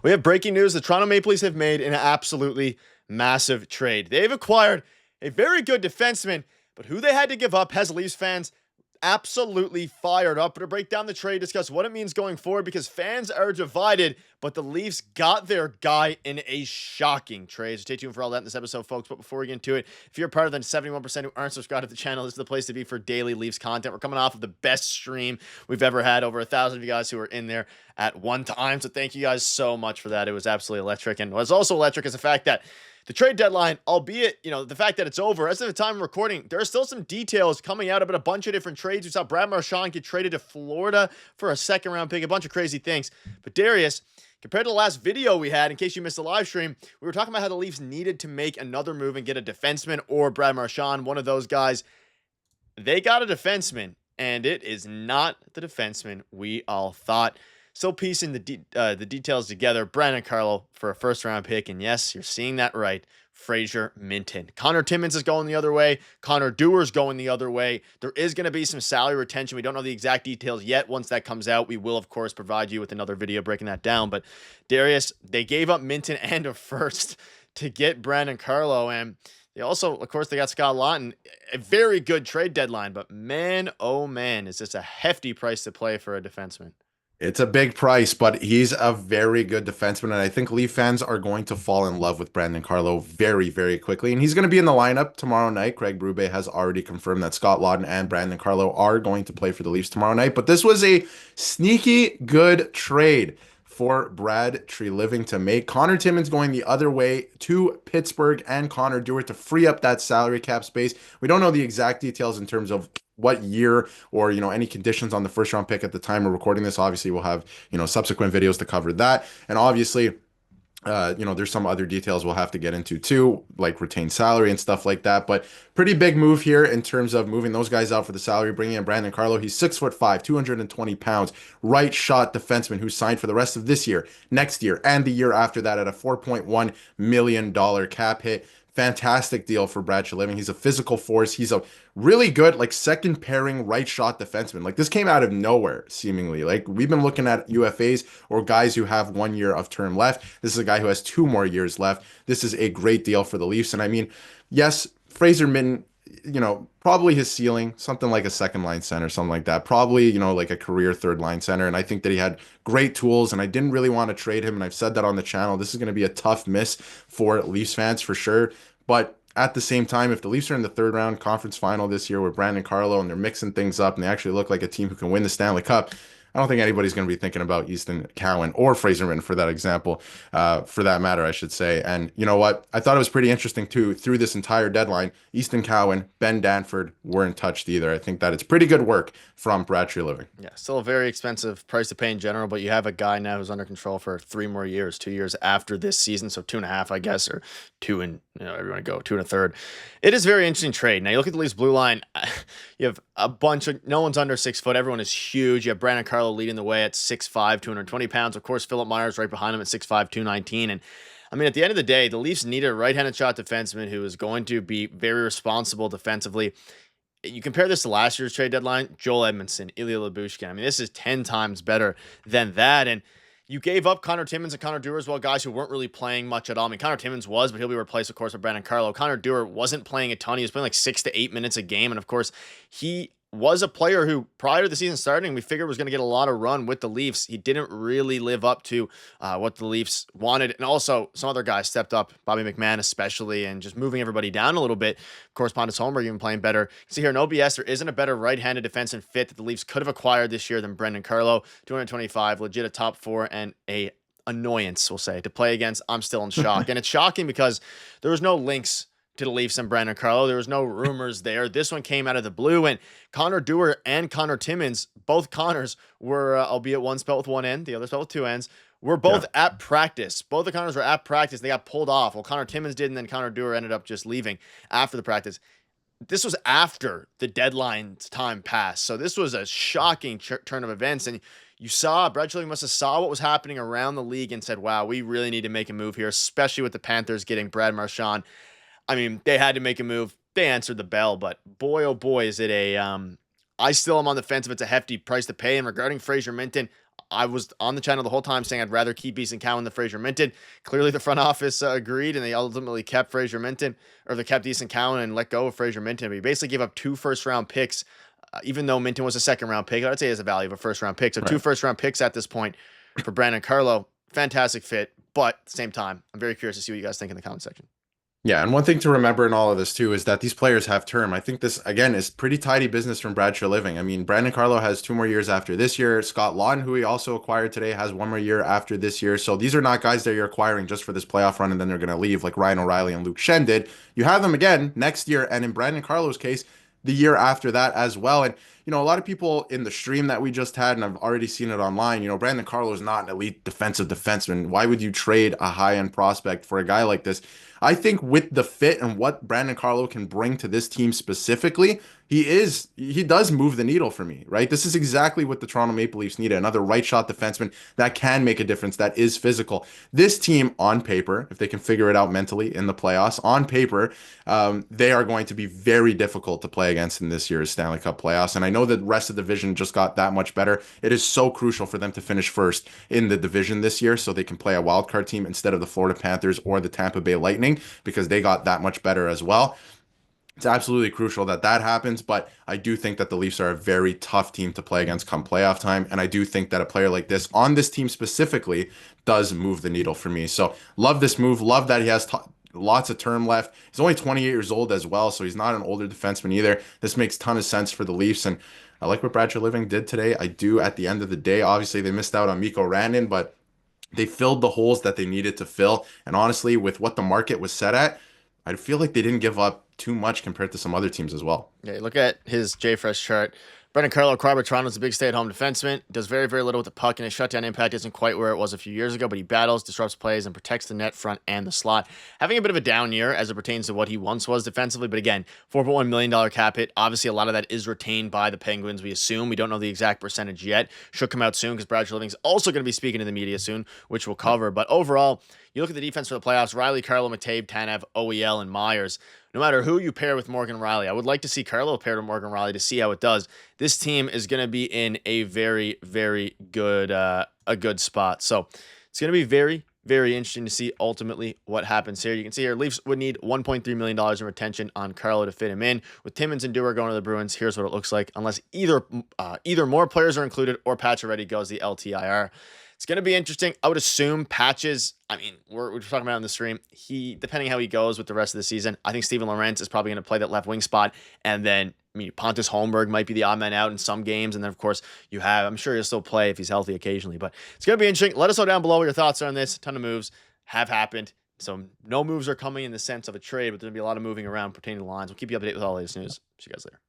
We have breaking news. The Toronto Maple Leafs have made an absolutely massive trade. They've acquired a very good defenseman, but who they had to give up has Leafs fans absolutely fired up. To break down the trade, discuss what it means going forward because fans are divided, but the Leafs got their guy in a shocking trade. So stay tuned for all that in this episode, folks. But before we get into it, if you're part of the 71% who aren't subscribed to the channel, this is the place to be for daily Leafs content. We're coming off of the best stream we've ever had. Over 1,000 of you guys who were in there at one time. So thank you guys so much for that. It was absolutely electric. And what's also electric is the fact that the trade deadline, albeit, the fact that it's over, as of the time of recording, there are still some details coming out about a bunch of different trades. We saw Brad Marchand get traded to Florida for a second-round pick, a bunch of crazy things. But Darius, compared to the last video we had, in case you missed the live stream, we were talking about how the Leafs needed to make another move and get a defenseman or Brad Marchand, one of those guys. They got a defenseman, and it is not the defenseman we all thought. Still piecing the details together. Brandon Carlo for a first-round pick, and yes, you're seeing that right. Fraser Minten. Connor Timmins is going the other way. Connor Duer's going the other way. There is going to be some salary retention. We don't know the exact details yet. Once that comes out, we will, of course, provide you with another video breaking that down. But Darius, they gave up Minten and a first to get Brandon Carlo, and they also, of course, they got Scott Laughton. A very good trade deadline, but man, oh man, is this a hefty price to play for a defenseman. It's a big price, but he's a very good defenseman, and I think Leaf fans are going to fall in love with Brandon Carlo very, very quickly. And he's going to be in the lineup tomorrow night. Craig Berube has already confirmed that Scott Laughton and Brandon Carlo are going to play for the Leafs tomorrow night. But this was a sneaky good trade for Brad Treliving to make. Connor Timmins going the other way to Pittsburgh and Connor Dewar to free up that salary cap space. We don't know the exact details in terms of what year or any conditions on the first round pick at the time of recording this. Obviously we'll have subsequent videos to cover that, and obviously there's some other details we'll have to get into too, like retained salary and stuff like that. But pretty big move here in terms of moving those guys out for the salary, bringing in Brandon Carlo. He's 6'5", 220 pounds, right shot defenseman who signed for the rest of this year, next year, and the year after that at a $4.1 million cap hit. Fantastic deal for Brad Treliving. He's a physical force. He's a really good, second pairing right shot defenseman. This came out of nowhere, seemingly. We've been looking at UFAs or guys who have 1 year of term left. This is a guy who has 2 more years left. This is a great deal for the Leafs. And I mean, yes, Fraser Minten, probably his ceiling, something like a second line center, something like that. Probably, like a career third line center. And I think that he had great tools, and I didn't really want to trade him. And I've said that on the channel. This is going to be a tough miss for Leafs fans for sure. But at the same time, if the Leafs are in the third round conference final this year with Brandon Carlo and they're mixing things up and they actually look like a team who can win the Stanley Cup, I don't think anybody's going to be thinking about Easton Cowan or Fraser Minten for that example, for that matter, I should say. And you know what? I thought it was pretty interesting too, through this entire deadline, Easton Cowan, Ben Danford weren't touched either. I think that it's pretty good work from Brad Treliving. Yeah, still a very expensive price to pay in general, but you have a guy now who's under control for 3 more years, 2 years after this season, so 2.5, I guess, or 2 and everyone go 2 1/3. It is a very interesting trade. Now you look at the Leafs blue line, you have a bunch of no one's under 6 foot. Everyone is huge. You have Brandon Carlo leading the way at 6'5", 220 pounds. Of course, Philip Myers right behind him at 6'5", 219. And I mean, at the end of the day, the Leafs needed a right-handed shot defenseman who is going to be very responsible defensively. You compare this to last year's trade deadline, Joel Edmondson, Ilya Lyubushkin. I mean, this is 10 times better than that. And you gave up Connor Timmins and Connor Dewar as well, guys who weren't really playing much at all. I mean, Connor Timmins was, but he'll be replaced, of course, with Brandon Carlo. Connor Dewar wasn't playing a ton. He was playing 6 to 8 minutes a game. And, of course, he was a player who, prior to the season starting, we figured was going to get a lot of run with the Leafs. He didn't really live up to what the Leafs wanted. And also, some other guys stepped up, Bobby McMahon especially, and just moving everybody down a little bit. Of course, Pontus Holmberg even playing better. You can see here, no BS, there isn't a better right-handed defensive fit that the Leafs could have acquired this year than Brendan Carlo. 225, legit a top 4, and a annoyance, we'll say, to play against. I'm still in shock. And it's shocking because there was no links to the Leafs and Brandon Carlo. There was no rumors there. This one came out of the blue, and Connor Dewar and Connor Timmins, both Connors were, albeit one spelled with one N, the other spelled with 2 N's, were both at practice. Both the Connors were at practice. They got pulled off. Well, Connor Timmins did, and then Connor Dewar ended up just leaving after the practice. This was after the deadline time passed, so this was a shocking turn of events, and you saw, Brad Treliving must have saw what was happening around the league and said, wow, we really need to make a move here, especially with the Panthers getting Brad Marchand. I mean, they had to make a move. They answered the bell, but boy, oh boy, is it a, I still am on the fence if it's a hefty price to pay. And regarding Fraser Minten, I was on the channel the whole time saying I'd rather keep Easton Cowan than Fraser Minton. Clearly, the front office agreed, and they ultimately kept Fraser Minton, or they kept Easton Cowan and let go of Fraser Minton. But he basically gave up 2 first-round picks, even though Minton was a second-round pick. I'd say he has a value of a first-round pick. So 2 first-round picks at this point for Brandon Carlo. Fantastic fit, but at the same time, I'm very curious to see what you guys think in the comment section. Yeah, and one thing to remember in all of this too is that these players have term. I think this again is pretty tidy business from Bradshaw Living. I mean, Brandon Carlo has 2 more years after this year. Scott Lawton, who he also acquired today, has 1 more year after this year. So these are not guys that you're acquiring just for this playoff run and then they're going to leave like Ryan O'Reilly and Luke Shen did. You have them again next year, and in Brandon Carlo's case, the year after that as well. And a lot of people in the stream that we just had, and I've already seen it online, Brandon Carlo is not an elite defensive defenseman. Why would you trade a high-end prospect for a guy like this? I think with the fit and what Brandon Carlo can bring to this team specifically, he does move the needle for me, right? This is exactly what the Toronto Maple Leafs need, another right shot defenseman that can make a difference, that is physical. This team on paper, if they can figure it out mentally in the playoffs, on paper, they are going to be very difficult to play against in this year's Stanley Cup playoffs. And I know that the rest of the division just got that much better. It is so crucial for them to finish first in the division this year so they can play a wild card team instead of the Florida Panthers or the Tampa Bay Lightning, because they got that much better as well. It's absolutely crucial that happens, but I do think that the Leafs are a very tough team to play against come playoff time, and I do think that a player like this on this team specifically does move the needle for me. So love this move. Love that he has lots of term left. He's only 28 years old as well, so he's not an older defenseman either. This makes a ton of sense for the Leafs, and I like what Bradshaw Living did today. I do at the end of the day. Obviously, they missed out on Mikko Rantanen, but they filled the holes that they needed to fill, and honestly, with what the market was set at, I feel like they didn't give up too much compared to some other teams as well. Yeah, you look at his JFresh chart. Brendan Carlo, Carver, Toronto's a big stay-at-home defenseman. Does very, very little with the puck, and his shutdown impact isn't quite where it was a few years ago, but he battles, disrupts plays, and protects the net front and the slot. Having a bit of a down year as it pertains to what he once was defensively, but again, $4.1 million cap hit. Obviously, a lot of that is retained by the Penguins, we assume. We don't know the exact percentage yet. Should come out soon, because Bradshaw Living's also going to be speaking to the media soon, which we'll cover. But overall, you look at the defense for the playoffs: Riley, Carlo, McTabe, Tanev, OEL, and Myers. No matter who you pair with Morgan Riley, I would like to see Carlo paired with Morgan Riley to see how it does. This team is going to be in a very, very good spot. So it's going to be very, very interesting to see ultimately what happens here. You can see here, Leafs would need $1.3 million in retention on Carlo to fit him in. With Timmins and Dewar going to the Bruins, here's what it looks like, unless either more players are included or Pacioretty goes the LTIR. It's going to be interesting. I would assume Patches, I mean, we're talking about on the stream, depending how he goes with the rest of the season, I think Steven Lorentz is probably going to play that left wing spot. And then, Pontus Holmberg might be the odd man out in some games. And then, of course, I'm sure he'll still play if he's healthy occasionally. But it's going to be interesting. Let us know down below what your thoughts are on this. A ton of moves have happened. So no moves are coming in the sense of a trade, but there's going to be a lot of moving around pertaining to lines. We'll keep you updated with all the latest news. See you guys later.